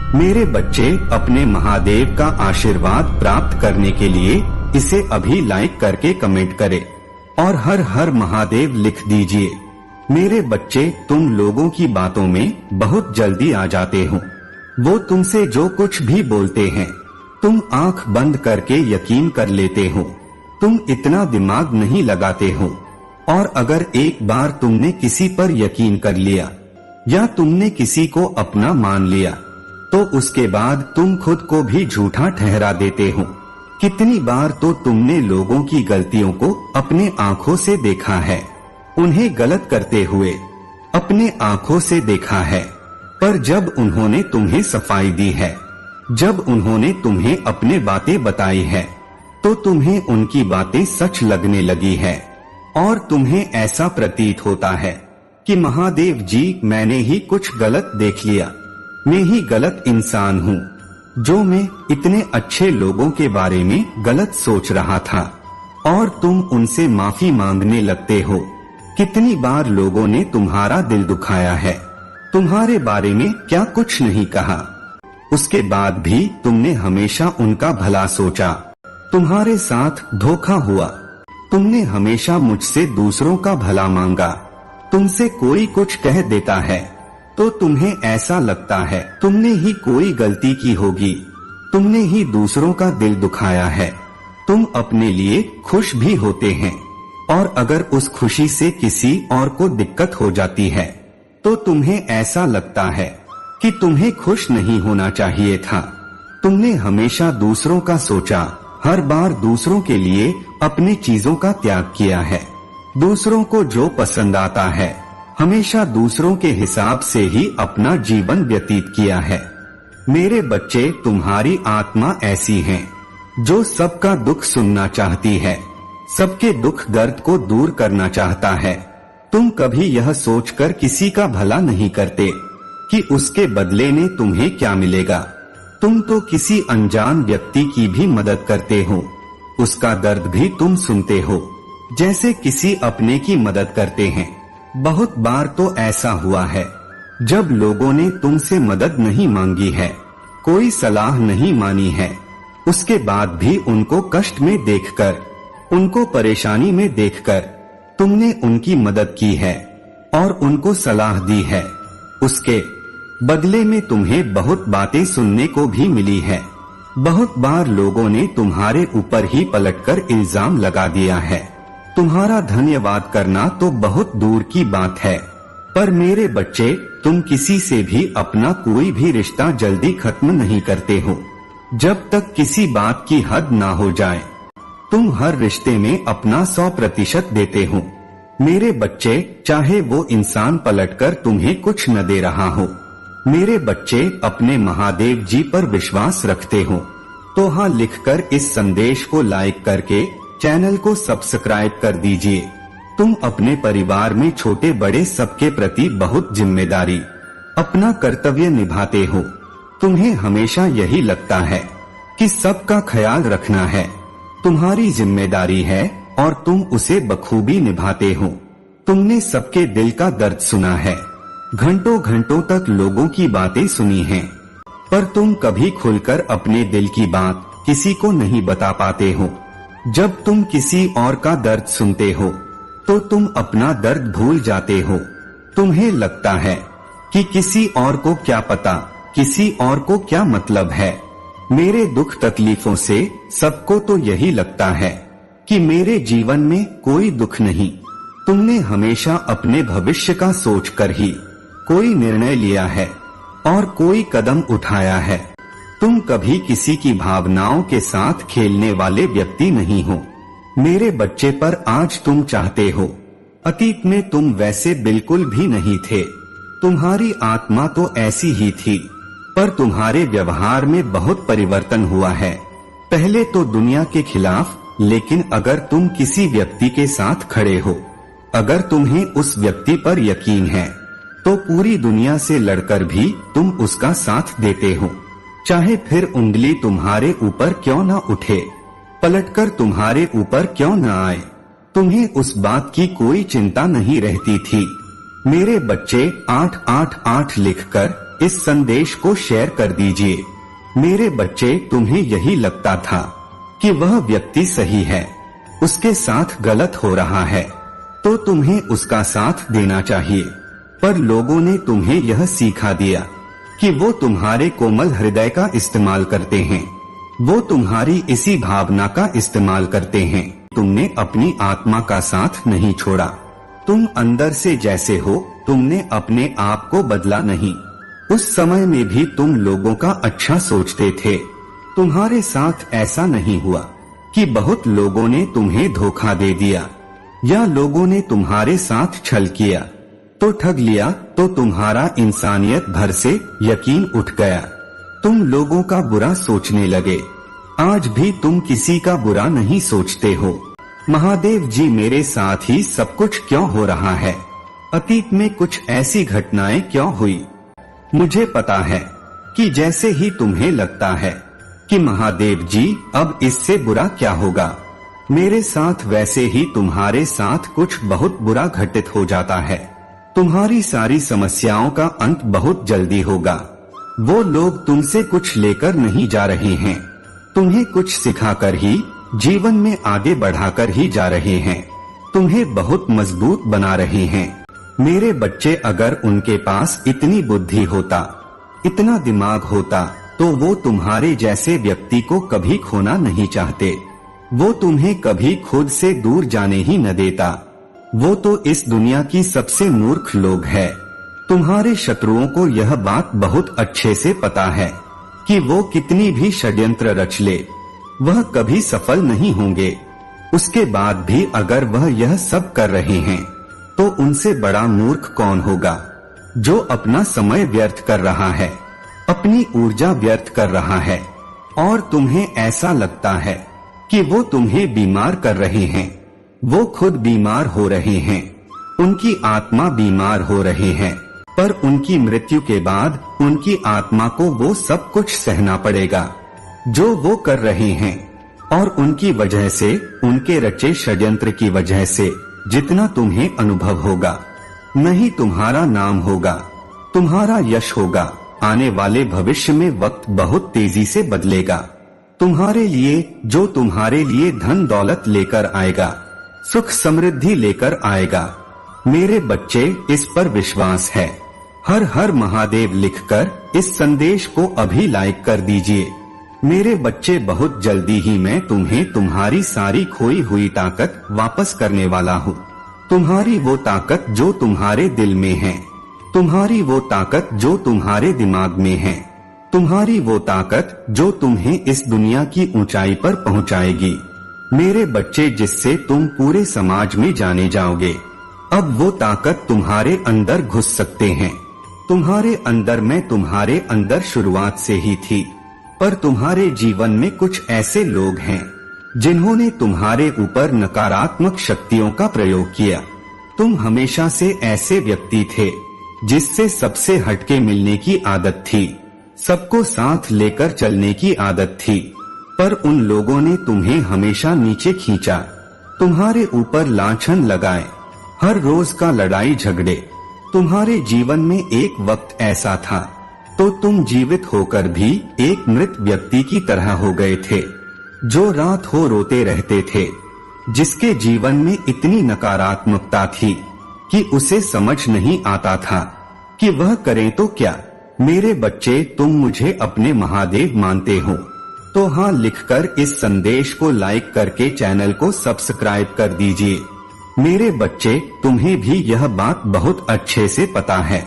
मेरे बच्चे, अपने महादेव का आशीर्वाद प्राप्त करने के लिए इसे अभी लाइक करके कमेंट करें और हर हर महादेव लिख दीजिए। मेरे बच्चे, तुम लोगों की बातों में बहुत जल्दी आ जाते हो। वो तुमसे जो कुछ भी बोलते हैं तुम आंख बंद करके यकीन कर लेते हो। तुम इतना दिमाग नहीं लगाते हो। और अगर एक बार तुमने किसी पर यकीन कर लिया या तुमने किसी को अपना मान लिया तो उसके बाद तुम खुद को भी झूठा ठहरा देते हो। कितनी बार तो तुमने लोगों की गलतियों को अपने आंखों से देखा है, उन्हें गलत करते हुए अपने आंखों से देखा है, पर जब उन्होंने तुम्हें सफाई दी है, जब उन्होंने तुम्हें अपने बातें बताई है तो तुम्हें उनकी बातें सच लगने लगी है और तुम्हें ऐसा प्रतीत होता है कि महादेव जी, मैंने ही कुछ गलत देख लिया, मैं ही गलत इंसान हूँ जो मैं इतने अच्छे लोगों के बारे में गलत सोच रहा था। और तुम उनसे माफी मांगने लगते हो। कितनी बार लोगों ने तुम्हारा दिल दुखाया है, तुम्हारे बारे में क्या कुछ नहीं कहा, उसके बाद भी तुमने हमेशा उनका भला सोचा। तुम्हारे साथ धोखा हुआ, तुमने हमेशा मुझसे दूसरों का भला मांगा। तुमसे कोई कुछ कह देता है तो तुम्हें ऐसा लगता है तुमने ही कोई गलती की होगी, तुमने ही दूसरों का दिल दुखाया है। तुम अपने लिए खुश भी होते हैं और अगर उस खुशी से किसी और को दिक्कत हो जाती है तो तुम्हें ऐसा लगता है कि तुम्हें खुश नहीं होना चाहिए था। तुमने हमेशा दूसरों का सोचा, हर बार दूसरों के लिए अपनी चीजों का त्याग किया है। दूसरों को जो पसंद आता है हमेशा दूसरों के हिसाब से ही अपना जीवन व्यतीत किया है। मेरे बच्चे, तुम्हारी आत्मा ऐसी है जो सबका दुख सुनना चाहती है, सबके दुख दर्द को दूर करना चाहता है। तुम कभी यह सोचकर किसी का भला नहीं करते कि उसके बदले में तुम्हें क्या मिलेगा। तुम तो किसी अनजान व्यक्ति की भी मदद करते हो, उसका दर्द भी तुम सुनते हो जैसे किसी अपने की मदद करते हैं। बहुत बार तो ऐसा हुआ है जब लोगों ने तुमसे मदद नहीं मांगी है, कोई सलाह नहीं मानी है, उसके बाद भी उनको कष्ट में देखकर, उनको परेशानी में देखकर तुमने उनकी मदद की है और उनको सलाह दी है। उसके बदले में तुम्हें बहुत बातें सुनने को भी मिली है। बहुत बार लोगों ने तुम्हारे ऊपर ही पलटकर इल्जाम लगा दिया है। तुम्हारा धन्यवाद करना तो बहुत दूर की बात है, पर मेरे बच्चे, तुम किसी से भी अपना कोई भी रिश्ता जल्दी खत्म नहीं करते हो जब तक किसी बात की हद ना हो जाए। तुम हर रिश्ते में अपना 100% देते हो। मेरे बच्चे, चाहे वो इंसान पलटकर तुम्हें कुछ न दे रहा हो, मेरे बच्चे अपने महादेव जी पर विश्वास रखते हो तो हाँ लिखकर इस संदेश को लाइक करके चैनल को सब्सक्राइब कर दीजिए। तुम अपने परिवार में छोटे बड़े सबके प्रति बहुत जिम्मेदारी, अपना कर्तव्य निभाते हो। तुम्हें हमेशा यही लगता है कि सबका ख्याल रखना है तुम्हारी जिम्मेदारी है और तुम उसे बखूबी निभाते हो। तुमने सबके दिल का दर्द सुना है, घंटों घंटों तक लोगों की बातें सुनी हैं, पर तुम कभी खुलकर अपने दिल की बात किसी को नहीं बता पाते हो। जब तुम किसी और का दर्द सुनते हो तो तुम अपना दर्द भूल जाते हो। तुम्हें लगता है कि किसी और को क्या पता, किसी और को क्या मतलब है। मेरे दुख तकलीफों से सबको तो यही लगता है कि मेरे जीवन में कोई दुख नहीं। तुमने हमेशा अपने भविष्य का सोचकर ही कोई निर्णय लिया है और कोई कदम उठाया है। तुम कभी किसी की भावनाओं के साथ खेलने वाले व्यक्ति नहीं हो मेरे बच्चे, पर आज तुम चाहते हो। अतीत में तुम वैसे बिल्कुल भी नहीं थे। तुम्हारी आत्मा तो ऐसी ही थी, पर तुम्हारे व्यवहार में बहुत परिवर्तन हुआ है। पहले तो दुनिया के खिलाफ, लेकिन अगर तुम किसी व्यक्ति के साथ खड़े हो, अगर तुम्हें उस व्यक्ति पर यकीन है तो पूरी दुनिया से लड़कर भी तुम उसका साथ देते हो। चाहे फिर उंगली तुम्हारे ऊपर क्यों न उठे, पलटकर तुम्हारे ऊपर क्यों न आए, तुम्हें उस बात की कोई चिंता नहीं रहती थी। मेरे बच्चे, 888 लिखकर इस संदेश को शेयर कर दीजिए। मेरे बच्चे, तुम्हें यही लगता था कि वह व्यक्ति सही है, उसके साथ गलत हो रहा है, तो तुम्हें उसका साथ देना चाहिए। पर लोगों ने तुम्हें यह सिखा दिया कि वो तुम्हारे कोमल हृदय का इस्तेमाल करते हैं, वो तुम्हारी इसी भावना का इस्तेमाल करते हैं। तुमने अपनी आत्मा का साथ नहीं छोड़ा। तुम अंदर से जैसे हो, तुमने अपने आप को बदला नहीं। उस समय में भी तुम लोगों का अच्छा सोचते थे। तुम्हारे साथ ऐसा नहीं हुआ कि बहुत लोगों ने तुम्हें धोखा दे दिया या लोगों ने तुम्हारे साथ छल किया तो ठग लिया, तो तुम्हारा इंसानियत भर से यकीन उठ गया। तुम लोगों का बुरा सोचने लगे। आज भी तुम किसी का बुरा नहीं सोचते हो। महादेव जी, मेरे साथ ही सब कुछ क्यों हो रहा है? अतीत में कुछ ऐसी घटनाएं क्यों हुई? मुझे पता है कि जैसे ही तुम्हें लगता है कि महादेव जी अब इससे बुरा क्या होगा, मेरे साथ वैसे ही तुम्हारे साथ कुछ बहुत बुरा घटित हो जाता है। तुम्हारी सारी समस्याओं का अंत बहुत जल्दी होगा। वो लोग तुमसे कुछ लेकर नहीं जा रहे हैं, तुम्हें कुछ सिखाकर ही जीवन में आगे बढ़ाकर ही जा रहे हैं। तुम्हें बहुत मजबूत बना रहे हैं। मेरे बच्चे, अगर उनके पास इतनी बुद्धि होता, इतना दिमाग होता, तो वो तुम्हारे जैसे व्यक्ति को कभी खोना नहीं चाहते। वो तुम्हें कभी खुद से दूर जाने ही न देता। वो तो इस दुनिया की सबसे मूर्ख लोग हैं। तुम्हारे शत्रुओं को यह बात बहुत अच्छे से पता है कि वो कितनी भी षड्यंत्र रच ले, वह कभी सफल नहीं होंगे। उसके बाद भी अगर वह यह सब कर रहे हैं, तो उनसे बड़ा मूर्ख कौन होगा जो अपना समय व्यर्थ कर रहा है, अपनी ऊर्जा व्यर्थ कर रहा है। और तुम्हें ऐसा लगता है कि वो तुम्हें बीमार कर रहे हैं। वो खुद बीमार हो रहे हैं, उनकी आत्मा बीमार हो रहे हैं, पर उनकी मृत्यु के बाद उनकी आत्मा को वो सब कुछ सहना पड़ेगा जो वो कर रहे हैं। और उनकी वजह से, उनके रचे षड्यंत्र की वजह से जितना तुम्हें अनुभव होगा, नहीं तुम्हारा नाम होगा, तुम्हारा यश होगा। आने वाले भविष्य में वक्त बहुत तेजी से बदलेगा तुम्हारे लिए, जो तुम्हारे लिए धन दौलत लेकर आएगा, सुख समृद्धि लेकर आएगा। मेरे बच्चे, इस पर विश्वास है। हर हर महादेव लिखकर इस संदेश को अभी लाइक कर दीजिए। मेरे बच्चे, बहुत जल्दी ही मैं तुम्हें तुम्हारी सारी खोई हुई ताकत वापस करने वाला हूँ। तुम्हारी वो ताकत जो तुम्हारे दिल में है, तुम्हारी वो ताकत जो तुम्हारे दिमाग में है, तुम्हारी वो ताकत जो तुम्हें इस दुनिया की ऊंचाई पर पहुंचाएगी। मेरे बच्चे, जिससे तुम पूरे समाज में जाने जाओगे। अब वो ताकत तुम्हारे अंदर घुस सकते हैं। तुम्हारे अंदर, मैं तुम्हारे अंदर शुरुआत से ही थी, पर तुम्हारे जीवन में कुछ ऐसे लोग हैं जिन्होंने तुम्हारे ऊपर नकारात्मक शक्तियों का प्रयोग किया। तुम हमेशा से ऐसे व्यक्ति थे जिससे सबसे हटके मिलने की आदत थी, सबको साथ लेकर चलने की आदत थी, पर उन लोगों ने तुम्हें हमेशा नीचे खींचा, तुम्हारे ऊपर लांछन लगाए, हर रोज का लड़ाई झगड़े। तुम्हारे जीवन में एक वक्त ऐसा था तो तुम जीवित होकर भी एक मृत व्यक्ति की तरह हो गए थे, जो रात हो रोते रहते थे, जिसके जीवन में इतनी नकारात्मकता थी कि उसे समझ नहीं आता था कि वह करे तो क्या। मेरे बच्चे, तुम मुझे अपने महादेव मानते हो तो हाँ लिखकर इस संदेश को लाइक करके चैनल को सब्सक्राइब कर दीजिए। मेरे बच्चे, तुम्हें भी यह बात बहुत अच्छे से पता है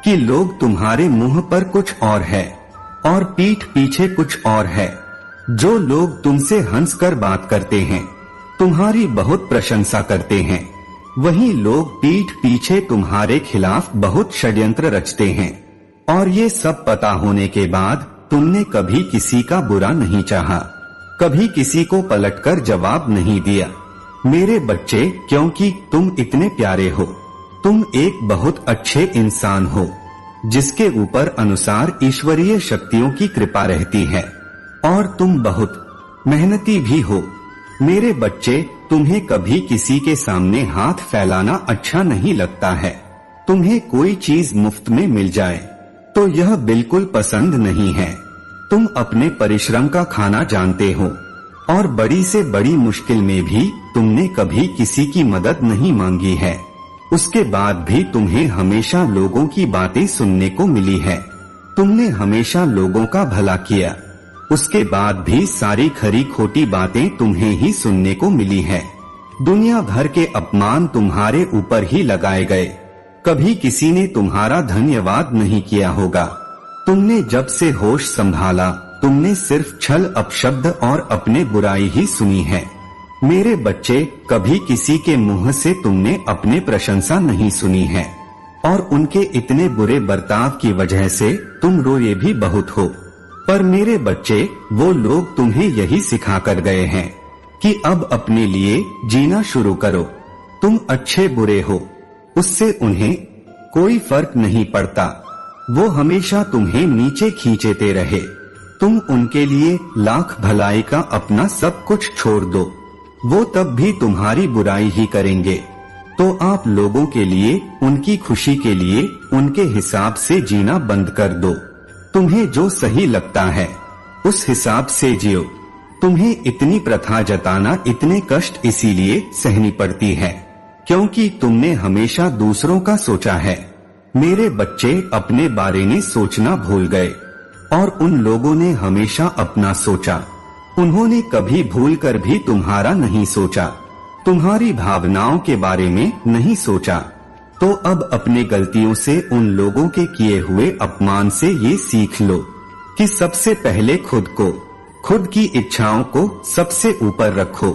कि लोग तुम्हारे मुंह पर कुछ और है और पीठ पीछे कुछ और है। जो लोग तुमसे हंसकर बात करते हैं, तुम्हारी बहुत प्रशंसा करते हैं, वही लोग पीठ पीछे तुम्हारे खिलाफ बहुत षड्यंत्र रचते हैं। और ये सब पता होने के बाद तुमने कभी किसी का बुरा नहीं चाहा, कभी किसी को पलटकर जवाब नहीं दिया। मेरे बच्चे, क्योंकि तुम इतने प्यारे हो, तुम एक बहुत अच्छे इंसान हो जिसके ऊपर अनुसार ईश्वरीय शक्तियों की कृपा रहती है, और तुम बहुत मेहनती भी हो। मेरे बच्चे, तुम्हें कभी किसी के सामने हाथ फैलाना अच्छा नहीं लगता है। तुम्हें कोई चीज मुफ्त में मिल जाए तो यह बिल्कुल पसंद नहीं है। तुम अपने परिश्रम का खाना जानते हो और बड़ी से बड़ी मुश्किल में भी तुमने कभी किसी की मदद नहीं मांगी है। उसके बाद भी तुम्हें हमेशा लोगों की बातें सुनने को मिली है। तुमने हमेशा लोगों का भला किया, उसके बाद भी सारी खरी खोटी बातें तुम्हें ही सुनने को मिली है। दुनिया भर के अपमान तुम्हारे ऊपर ही लगाए गए, कभी किसी ने तुम्हारा धन्यवाद नहीं किया होगा। तुमने जब से होश संभाला तुमने सिर्फ छल अपशब्द और अपने बुराई ही सुनी है। मेरे बच्चे, कभी किसी के मुंह से तुमने अपने प्रशंसा नहीं सुनी है और उनके इतने बुरे बर्ताव की वजह से तुम रोए भी बहुत हो। पर मेरे बच्चे, वो लोग तुम्हें यही सिखा कर गए हैं कि अब अपने लिए जीना शुरू करो। तुम अच्छे बुरे हो, उससे उन्हें कोई फर्क नहीं पड़ता। वो हमेशा तुम्हें नीचे खींचते रहे। तुम उनके लिए लाख भलाई का अपना सब कुछ छोड़ दो, वो तब भी तुम्हारी बुराई ही करेंगे। तो आप लोगों के लिए, उनकी खुशी के लिए उनके हिसाब से जीना बंद कर दो। तुम्हें जो सही लगता है उस हिसाब से जियो। तुम्हें इतनी प्रथा जताना, इतने कष्ट इसीलिए सहनी पड़ती है क्योंकि तुमने हमेशा दूसरों का सोचा है। मेरे बच्चे अपने बारे में सोचना भूल गए और उन लोगों ने हमेशा अपना सोचा। उन्होंने कभी भूल कर भी तुम्हारा नहीं सोचा, तुम्हारी भावनाओं के बारे में नहीं सोचा। तो अब अपने गलतियों से, उन लोगों के किए हुए अपमान से ये सीख लो कि सबसे पहले खुद को, खुद की इच्छाओं को सबसे ऊपर रखो।